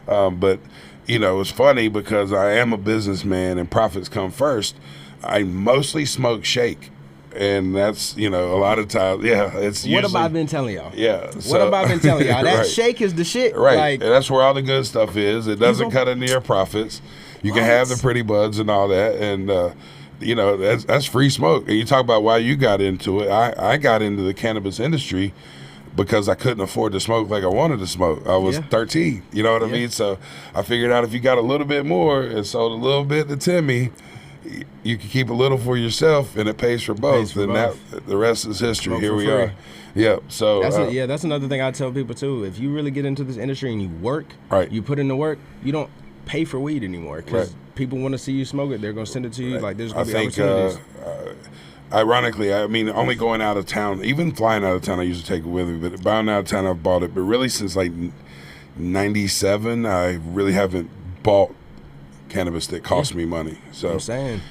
but it's funny because I am a businessman and profits come first. I mostly smoke shake. And that's, a lot of times, it's usually... What have I been telling y'all? Yeah. What have I been telling y'all? That shake is the shit. Right. And that's where all the good stuff is. It doesn't cut into your profits. You can have the pretty buds and all that. And, that's free smoke. And you talk about why you got into it. I got into the cannabis industry because I couldn't afford to smoke like I wanted to smoke. I was 13. You know what I mean? So I figured out if you got a little bit more and sold a little bit to Timmy... You can keep a little for yourself, and it pays for both. The rest is history. Smoke Here we free. are. Yep. So that's another thing I tell people too. If you really get into this industry and you work, you put in the work, you don't pay for weed anymore because people want to see you smoke it. They're gonna send it to you. Like there's gonna be opportunities. Ironically, I mean, only going out of town, even flying out of town, I used to take it with me. But bound out of town, I've bought it. But really, since like '97, I really haven't bought cannabis that cost me money. So I'm saying,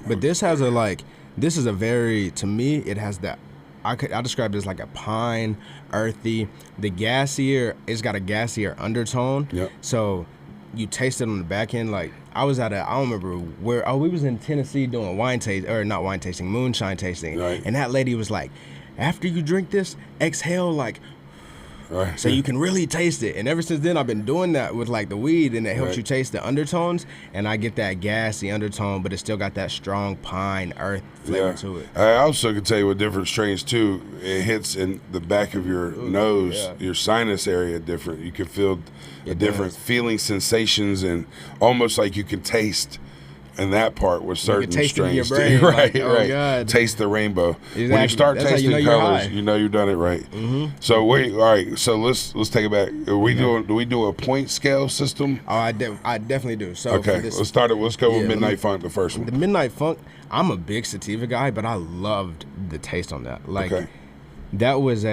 but this is a very, to me, it has that. I describe it as like a pine, earthy. The gassier, it's got a gassier undertone. So you taste it on the back end. Like I was I don't remember where. Oh, we was in Tennessee doing moonshine tasting. And that lady was like, after you drink this, exhale like. So you can really taste it. And ever since then, I've been doing that with like the weed, and it helps you taste the undertones. And I get that gassy undertone, but it still got that strong pine, earth flavor to it. I also can tell you with different strains too, it hits in the back of your nose, your sinus area different. You can feel different feeling sensations, and almost like you can taste. And that part was certain taste strains. It in your brain. Right. God. Taste the rainbow. Exactly. When you start tasting colors, you've done it right. So all right. So let's take it back. Do we do a point scale system? Oh, I definitely do. So let's start it. Let's go with Midnight Funk, the first one. The Midnight Funk. I'm a big sativa guy, but I loved the taste on that. Like that was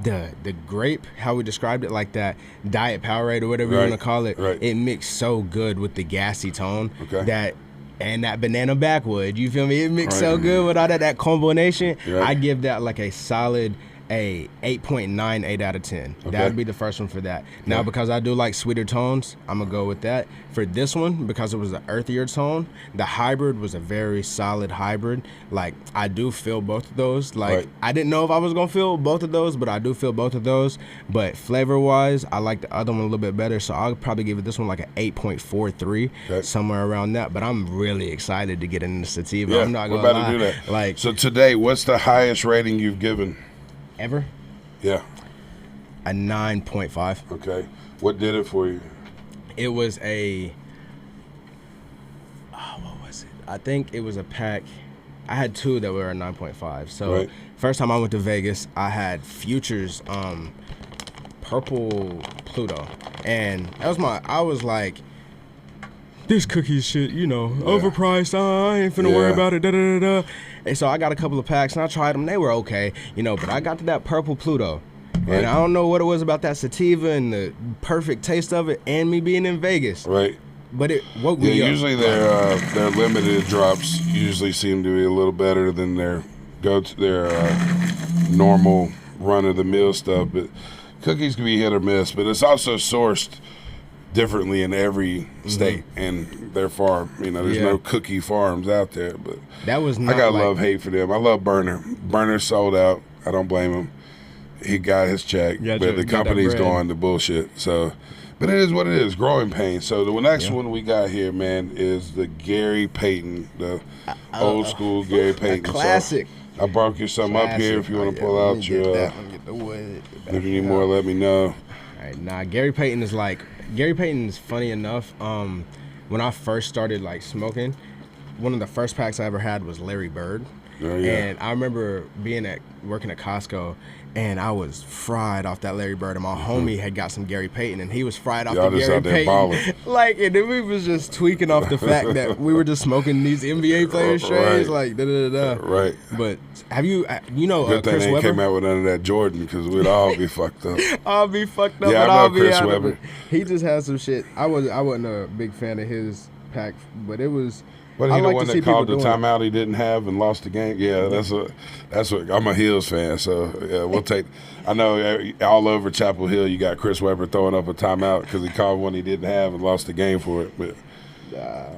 the grape, how we described it, like that Diet Powerade or whatever you want to call it, it mixed so good with the gassy tone and that banana backwood. You feel me? It mixed so good with all that combination. I give that like a solid 8.98 out of 10. That would be the first one for that. Now, because I do like sweeter tones, I'm gonna go with that. For this one, because it was an earthier tone, the hybrid was a very solid hybrid. Like I do feel both of those. Like I didn't know if I was gonna feel both of those, but I do feel both of those. But flavor wise, I like the other one a little bit better, so I'll probably give it this one like an 8.43, somewhere around that. But I'm really excited to get into sativa. I'm not gonna lie. To do that. Like, so today, what's the highest rating you've given? Ever? Yeah. A 9.5. Okay. What did it for you? It was what was it? I think it was a pack. I had two that were a 9.5. So first time I went to Vegas, I had Future's Purple Pluto. And I was like, this cookie shit, overpriced. I ain't finna worry about it. And so I got a couple of packs and I tried them. They were okay, but I got to that Purple Pluto. And I don't know what it was about that sativa and the perfect taste of it and me being in Vegas. But it woke me up. Usually their limited drops usually seem to be a little better than their normal run-of-the-mill stuff. But cookies can be hit or miss. But it's also sourced differently in every state and their farm. There's no cookie farms out there, but that was not I got love-hate for them. I love Burner. Burner sold out. I don't blame him. He got his check, but the company's going to bullshit. So, but it is what it is. Growing pain. So the next one we got here, man, is the Gary Payton, the old school Gary Payton. Classic. I broke you some up here if you want to pull out your. Get the wood. If you need more, let me know. All right, nah. Gary Payton's funny enough. When I first started like smoking, one of the first packs I ever had was Larry Bird. Oh, yeah. And I remember working at Costco, and I was fried off that Larry Bird, and my homie had got some Gary Payton, and he was fried off the Gary Payton. Like, and then we was just tweaking off the fact that we were just smoking these NBA players strains, like da-da-da-da. Right. But have you know Good thing Chris they Webber? came out with none of that Jordan, because we'd all be fucked up. I'll be fucked up. Yeah, but I know I'll Chris be Webber. He just had some shit. I wasn't a big fan of his pack, but it was. Wasn't he the one that called the timeout he didn't have and lost the game? Yeah, that's what I'm a Hills fan, so yeah, we'll take. I know all over Chapel Hill you got Chris Webber throwing up a timeout because he called one he didn't have and lost the game for it. But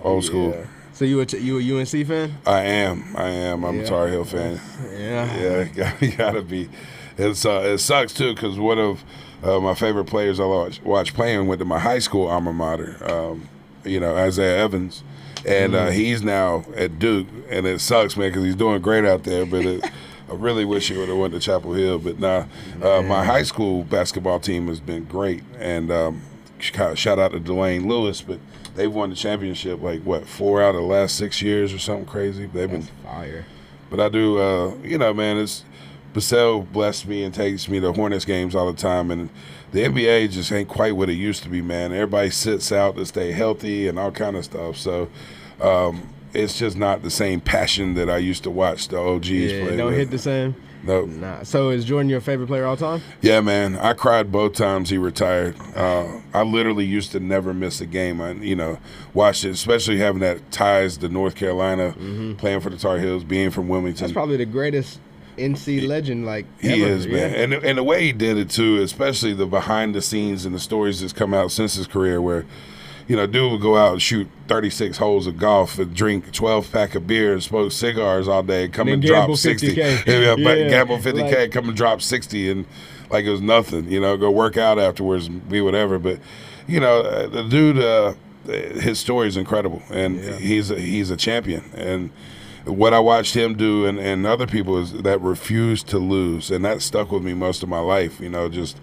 old school. So you a UNC fan? I am. I'm a Tar Heel fan. Yeah. You gotta be. It sucks too because one of my favorite players I watched playing went to my high school alma mater. Isaiah Evans. And he's now at Duke, and it sucks, man, because he's doing great out there. But I really wish he would have went to Chapel Hill. But my high school basketball team has been great, and shout out to Delane Lewis. But they've won the championship 4 out of the last 6 years or something crazy. They've been fire. But I do, man. It's Basel blessed me and takes me to Hornets games all the time, and the NBA just ain't quite what it used to be, man. Everybody sits out to stay healthy and all kind of stuff. So it's just not the same passion that I used to watch the OGs play. Don't hit the same? Nope. Nah. So is Jordan your favorite player all time? Yeah, man. I cried both times he retired. I literally used to never miss a game. I watched it, especially having that ties to North Carolina, playing for the Tar Heels, being from Wilmington. That's probably the greatest NC legend he ever. Is, man. And the way he did it too, especially the behind the scenes and the stories that's come out since his career where dude would go out and shoot 36 holes of golf and drink a 12-pack of beer and smoke cigars all day and come and drop 60. Gamble 50K, come and drop 60 and like it was nothing, go work out afterwards and be whatever. But the dude, his story is incredible, and he's a champion. And what I watched him do and other people is that refused to lose, and that stuck with me most of my life. Just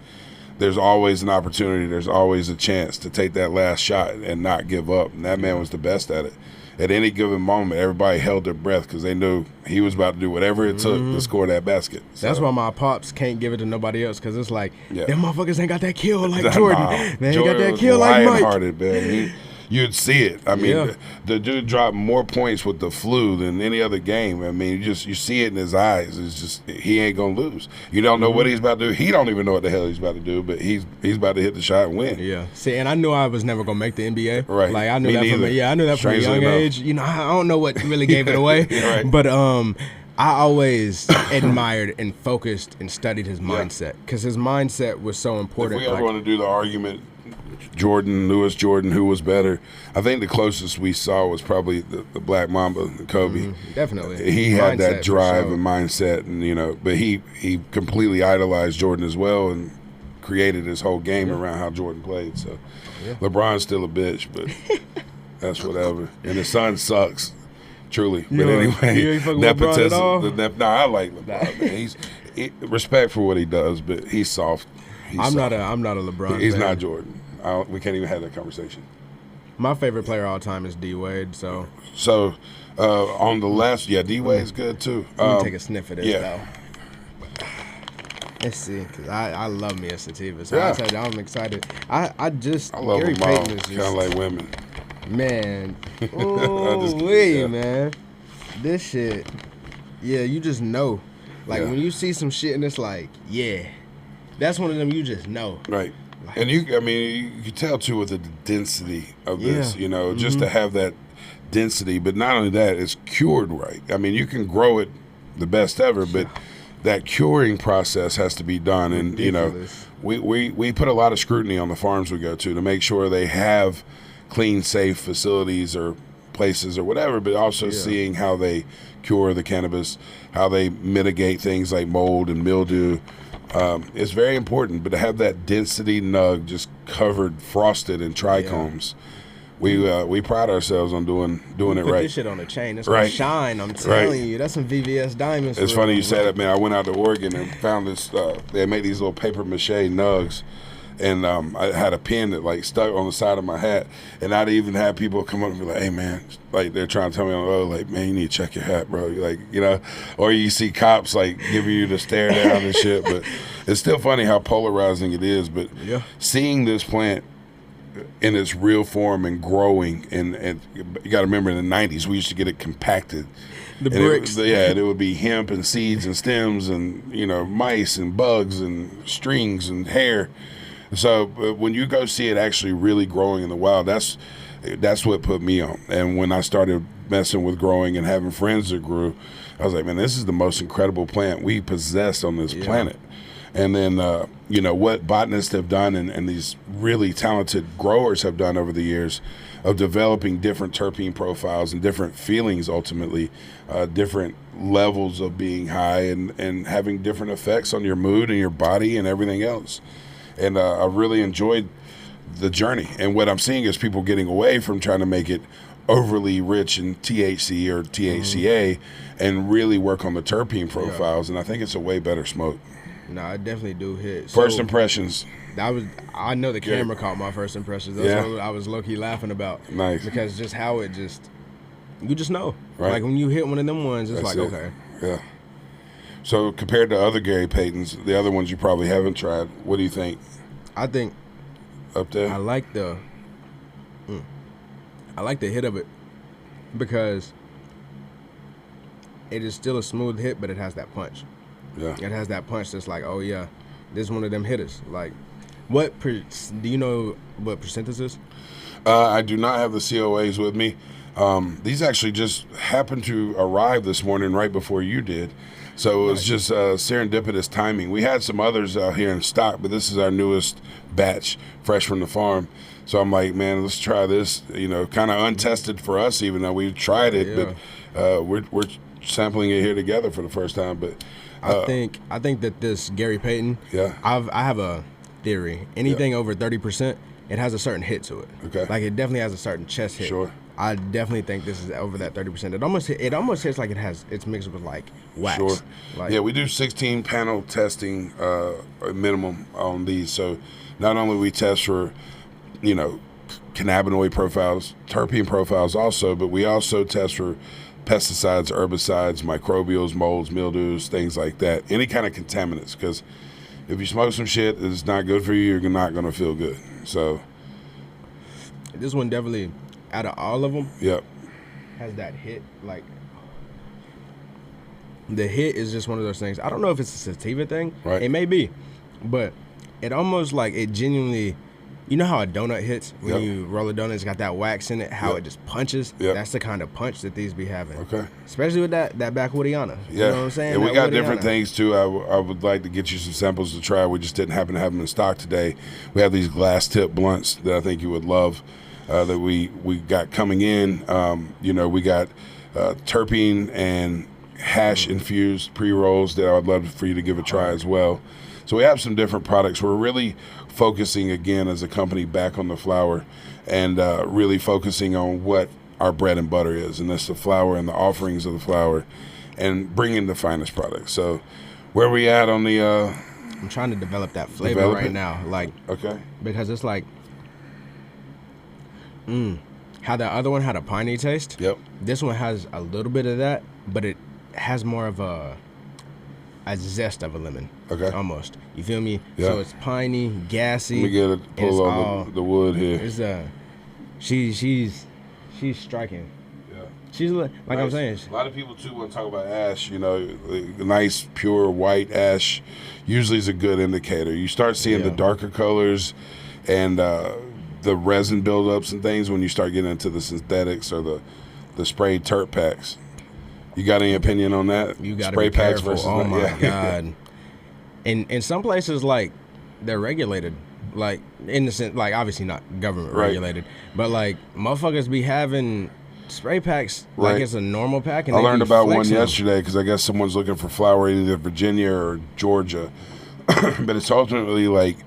there's always an opportunity, there's always a chance to take that last shot and not give up. And that man was the best at it. At any given moment, everybody held their breath because they knew he was about to do whatever it took to score that basket. So. That's why my pops can't give it to nobody else, because it's like, them motherfuckers ain't got that kill like Jordan. They ain't got that kill like Mike. Hearted, man. You'd see it. I mean, the dude dropped more points with the flu than any other game. I mean, you see it in his eyes. It's just he ain't gonna lose. You don't know what he's about to do. He don't even know what the hell he's about to do, but he's about to hit the shot and win. Yeah. See, and I knew I was never gonna make the NBA. Right. Like I knew that from a young age. I don't know what really gave it away. Right. But I always admired and focused and studied his mindset, because his mindset was so important. If we ever want to do the argument, Lewis Jordan, who was better? I think the closest we saw was probably the Black Mamba, Kobe. Definitely. He had that drive and mindset, and but he completely idolized Jordan as well and created his whole game around how Jordan played. So LeBron's still a bitch, but that's whatever. And his son sucks, truly. But anyway, nepotism. I like LeBron. Man. He's respect for what he does, but he's soft. I'm not a LeBron. He's fan. not Jordan. We can't even have that conversation. My favorite player all time is D Wade. So on the left, D Wade's good too. Let me take a sniff of this though. Let's see, because I love me a sativa. So I tell you, I'm excited. I love Gary them all. Payton is Kind of like women. Man, man, this shit. Yeah, you just know. Like when you see some shit and it's like, that's one of them you just know. Right. And you can tell too with the density of this, just to have that density. But not only that, it's cured right. I mean, you can grow it the best ever, but that curing process has to be done. And we put a lot of scrutiny on the farms we go to make sure they have clean, safe facilities or places or whatever, but also seeing how they cure the cannabis, how they mitigate things like mold and mildew. It's very important, but to have that density nug just covered, frosted in trichomes we pride ourselves on doing it put right. This shit on the chain. It's gonna shine. I'm telling you, that's some VVS diamonds. It's funny you say that, man. I went out to Oregon and found this. They made these little paper mache nugs. And I had a pin that like stuck on the side of my hat, and I'd even have people come up and be like, "Hey, man," like they're trying to tell me, "Oh, like man, you need to check your hat, bro." Like or you see cops like giving you the stare down and shit. But it's still funny how polarizing it is. But seeing this plant in its real form and growing, and you got to remember in the '90s we used to get it compacted. The bricks. And it would be hemp and seeds and stems and mice and bugs and strings and hair. So when you go see it actually really growing in the wild, that's what put me on. And when I started messing with growing and having friends that grew, I was like, man, this is the most incredible plant we possess on this planet. And then, what botanists have done and these really talented growers have done over the years of developing different terpene profiles and different feelings, ultimately, different levels of being high and having different effects on your mood and your body and everything else. And I really enjoyed the journey. And what I'm seeing is people getting away from trying to make it overly rich in THC or THCA and really work on the terpene profiles. And I think it's a way better smoke. No, I definitely do hit. First impressions. I know the camera caught my first impressions. That's what I was low-key laughing about. Nice. Because just how it you just know. Right. Like when you hit one of them ones, it's okay. Yeah. So compared to other Gary Paytons, the other ones you probably haven't tried, what do you think? I think up there. I like the hit of it because it is still a smooth hit, but it has that punch. Yeah. It has that punch that's like, oh yeah, this is one of them hitters. Like, do you know what percent this is? I do not have the COAs with me. These actually just happened to arrive this morning right before you did. So it was just serendipitous timing. We had some others out here in stock, but this is our newest batch, fresh from the farm. So I'm like, man, let's try this. Kind of untested for us, even though we've tried it, but we're sampling it here together for the first time. But I think that this Gary Payton, I have a theory. Anything over 30%, it has a certain hit to it. Okay. Like it definitely has a certain chest hit. Sure. I definitely think this is over that 30%. It almost hits like it's mixed with like wax. Sure. Like, we do 16 panel testing minimum on these. So not only we test for, cannabinoid profiles, terpene profiles also, but we also test for pesticides, herbicides, microbials, molds, mildews, things like that. Any kind of contaminants, because if you smoke some shit that's not good for you, you're not going to feel good. So this one definitely, out of all of them, has that hit. Like the hit is just one of those things. I don't know if it's a sativa thing. Right. It may be, but it almost like it genuinely. You know how a donut hits when you roll a donut? It's got that wax in it. How it just punches. That's the kind of punch that these be having. Okay. Especially with that backwoodiana. You know what I'm saying? And we got different things too. I would like to get you some samples to try. We just didn't happen to have them in stock today. We have these glass tip blunts that I think you would love. That we got coming in. We got terpene and hash infused pre-rolls that I would love for you to give a try as well. So we have some different products. We're really focusing again as a company back on the flower and really focusing on what our bread and butter is, and that's the flower and the offerings of the flower and bringing the finest products. So where we at on the I'm trying to develop that flavor right now. Like, because it's like how the other one had a piney taste. Yep. This one has a little bit of that, but it has more of a zest of a lemon. Okay. Almost. You feel me? Yeah. So it's piney, gassy. Let me get it. Pull on the wood here. It's she's striking. Yeah. She's like nice. I'm saying. A lot of people too want to talk about ash. Nice pure white ash usually is a good indicator. You start seeing the darker colors and the resin buildups and things when you start getting into the synthetics or the sprayed terp packs. You got any opinion on that? You got to spray be careful. Versus oh my god! In some places, like they're regulated, like in the sense, like obviously not government regulated, but like motherfuckers be having spray packs like it's a normal pack. And I learned about one yesterday because I guess someone's looking for flower in either Virginia or Georgia, but it's ultimately like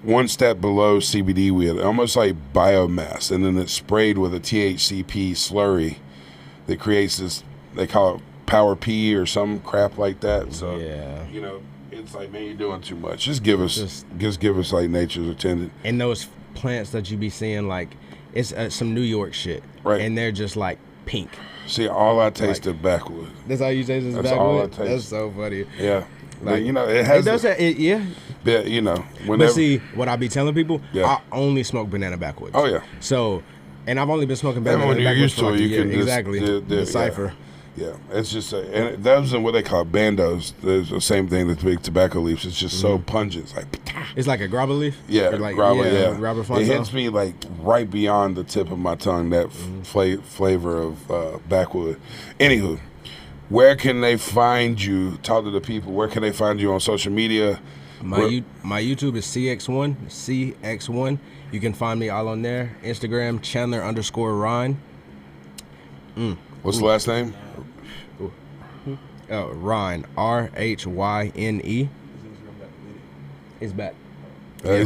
one step below CBD weed, almost like biomass, and then it's sprayed with a THCP slurry that creates this, they call it power P or some crap like that. So, you know, it's like, man, you're doing too much. Just give us like nature's attendant. And those plants that you be seeing, like, it's some New York shit. Right. And they're just like pink. See, all I taste is backwood. That's all you taste is backwood? That's all I taste. That's so funny. Yeah. Like, but, you know, it has... yeah. Yeah, you know. Whenever, but see, what I be telling people, I only smoke banana backwoods. Oh, yeah. So, and I've only been smoking banana backwoods when you're used to it, you can exactly. Decipher. Yeah, it's just, and those are what they call bandos. There's the same thing that big tobacco leaves. It's just so pungent. It's like a grabba leaf? Yeah, like, grabba Fonzo. It hits me like right beyond the tip of my tongue, that flavor of backwood. Anywho, where can they find you? Talk to the people. Where can they find you on social media? My YouTube is CX1, CX1. You can find me all on there. Instagram, Chandler_Ryan. What's the last name? Ryan, RHYNE. He's back. We're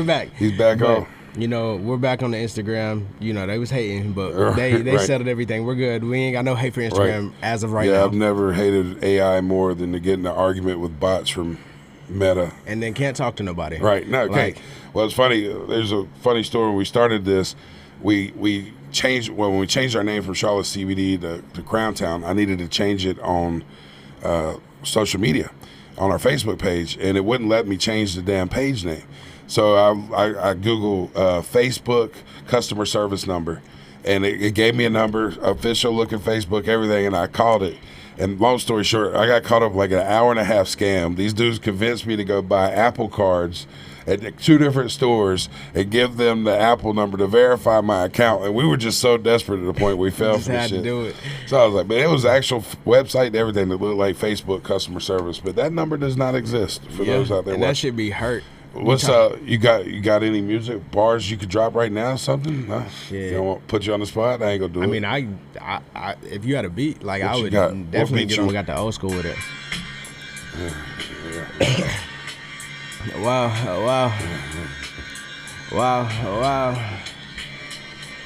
back. He's back on. You know, we're back on the Instagram. You know, they was hating, but they settled everything. We're good. We ain't got no hate for Instagram as of right now. Yeah, I've never hated AI more than to get in an argument with bots from Meta. And then can't talk to nobody. Right. No, okay. Well, it's funny. There's a funny story. When we started this, we changed, when we changed our name from Charlotte CBD to Crown Town, I needed to change it on social media, on our Facebook page, and it wouldn't let me change the damn page name. So I Googled Facebook customer service number, and it gave me a number, official looking Facebook, everything, and I called it. And long story short, I got caught up like an hour-and-a-half scam. These dudes convinced me to go buy Apple cards at 2 different stores and give them the Apple number to verify my account. And we were just so desperate to the point we fell for this shit. To do it. So I was like, man, it was an actual website and everything that looked like Facebook customer service. But that number does not exist for those out there. And that should be hurt. What's you got any music bars you could drop right now? Something? No? You don't want to put you on the spot? I ain't gonna do it. I mean, I if you had a beat, like I would definitely get on. Got the old school with it. Wow.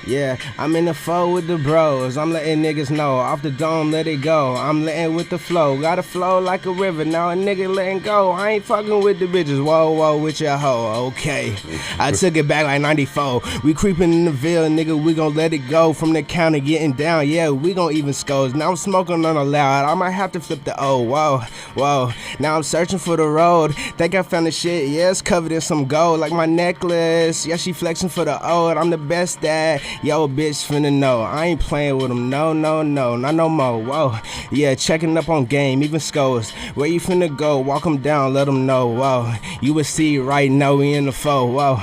Yeah, I'm in the foe with the bros. I'm letting niggas know. Off the dome, let it go. I'm letting with the flow. Gotta flow like a river. Now a nigga letting go. I ain't fucking with the bitches. Whoa, with your hoe. Okay. I took it back like 94. We creeping in the Ville, nigga. We gon' let it go. From the counter getting down. Yeah, we gon' even scones. Now I'm smoking on a loud. I might have to flip the O. Whoa. Now I'm searching for the road. Think I found the shit. Yeah, it's covered in some gold. Like my necklace. Yeah, she flexing for the old. I'm the best dad. Yo, bitch finna know. I ain't playing with them. No, not no more. Whoa. Yeah, checking up on game, even scores. Where you finna go? Walk them down, let them know. Whoa. You will see right now we in the foe. Whoa.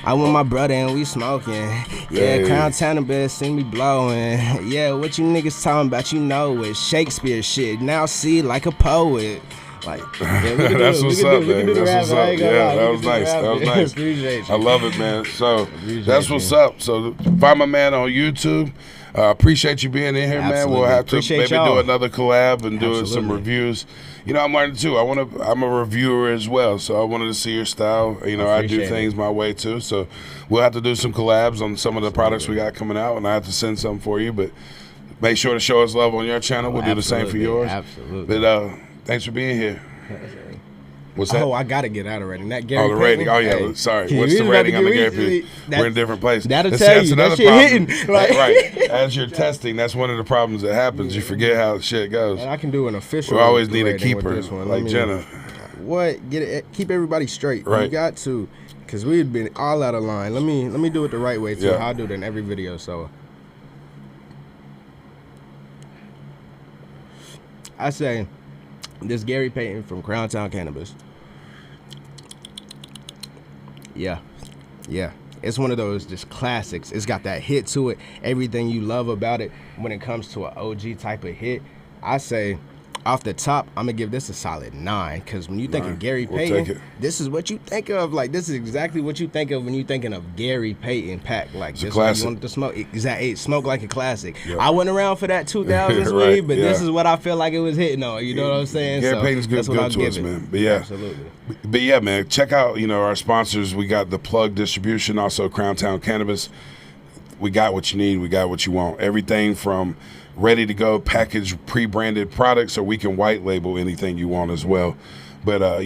I with my brother and we smoking. Yeah, Crown Cannabis and we blowing. Yeah, what you niggas talking about? You know it. Shakespeare shit. Now see like a poet. Like, that's what's up, man. That's what's up. Yeah, that was nice. That was nice. Appreciate you. I love it, man. So that's what's up. So find my man on YouTube. Appreciate you being in here, man. We'll have to maybe do another collab and do some reviews. You know, I'm learning too. I'm a reviewer as well, so I wanted to see your style. You know, I do things my way too. So we'll have to do some collabs on some of the products we got coming out, and I have to send something for you. But make sure to show us love on your channel. We'll do the same for yours. Absolutely. But thanks for being here. What's that? Oh, I gotta get out of rating. That Gary the rating. Payton? Oh, yeah. Sorry. What's the rating on the Gary Payton? We're in a different place. That'll tell you. That shit hitting. Right. As you're testing, that's one of the problems that happens. You forget how shit goes. And I can do an official. We always need a keeper, like Jenna. What? Get it? Keep everybody straight. Right. You got to, because we've been all out of line. Let me do it the right way too. Yeah. I'll do it in every video. So I say, this Gary Payton from Crown Town Cannabis. Yeah. It's one of those just classics. It's got that hit to it. Everything you love about it when it comes to an OG type of hit. I say off the top, I'm gonna give this a solid 9 because when you think of Gary Payton, this is what you think of. Like, this is exactly what you think of when you're thinking of Gary Payton pack. Like, this is what you wanted to smoke. Exactly, it smoked like a classic. Yep. I wasn't around for that 2000s right, weed, but this is what I feel like it was hitting on. You know what I'm saying? Gary Payton's good to us, man. But yeah, absolutely. But yeah, man, check out our sponsors. We got the Plug Distribution, also Crown Town Cannabis. We got what you need. We got what you want. Everything from ready to go packaged pre-branded products, or we can white label anything you want as well. But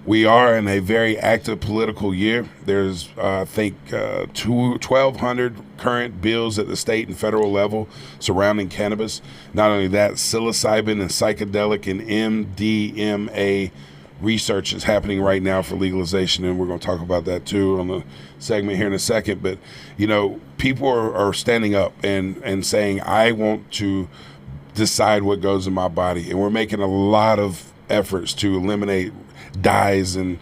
we are in a very active political year. There's I think 1,200 current bills at the state and federal level surrounding cannabis. Not only that, psilocybin and psychedelic and MDMA research is happening right now for legalization, and we're going to talk about that too on the segment here in a second. But people are standing up and saying, I want to decide what goes in my body, and we're making a lot of efforts to eliminate dyes and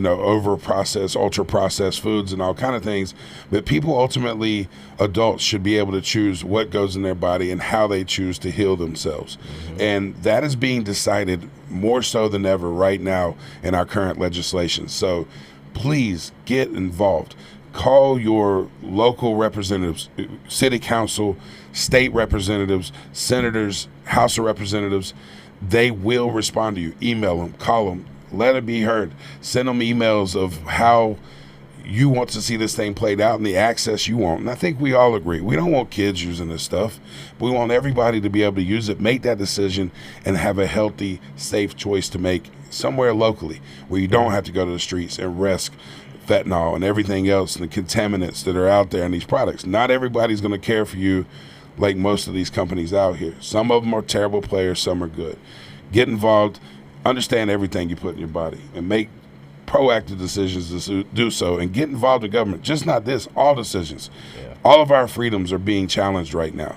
over processed, ultra processed foods and all kind of things. But people, ultimately adults, should be able to choose what goes in their body and how they choose to heal themselves. And that is being decided more so than ever right now in our current legislation. So please get involved. Call your local representatives, city council, state representatives, senators, House of Representatives. They will respond to you. Email them, call them, let it be heard. Send them emails of how you want to see this thing played out and the access you want. And I think we all agree. We don't want kids using this stuff. We want everybody to be able to use it, make that decision, and have a healthy, safe choice to make somewhere locally where you don't have to go to the streets and risk fentanyl and everything else and the contaminants that are out there in these products. Not everybody's going to care for you like most of these companies out here. Some of them are terrible players, some are good. Get involved, understand everything you put in your body, and make proactive decisions to do so, and get involved in government. Just not this, all decisions. Yeah. All of our freedoms are being challenged right now.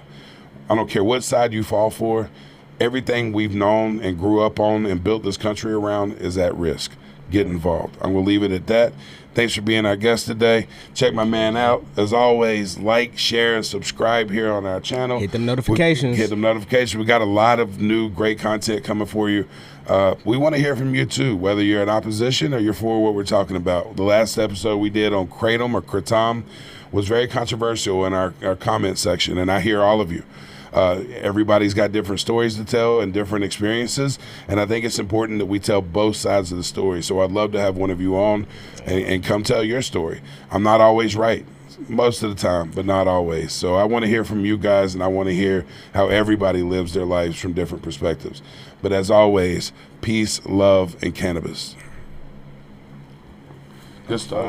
I don't care what side you fall for. Everything we've known and grew up on and built this country around is at risk. Get involved. I'm going to leave it at that. Thanks for being our guest today. Check my man out. As always, like, share, and subscribe here on our channel. Hit them notifications. Hit them notifications. We got a lot of new great content coming for you. We want to hear from you too, whether you're in opposition or you're for what we're talking about. The last episode we did on kratom or kratom was very controversial in our comment section, and I hear all of you. Everybody's got different stories to tell and different experiences, and I think it's important that we tell both sides of the story. So I'd love to have one of you on and come tell your story. I'm not always right most of the time, but not always. So I want to hear from you guys, and I want to hear how everybody lives their lives from different perspectives. But as always, peace, love, and cannabis. Good stuff.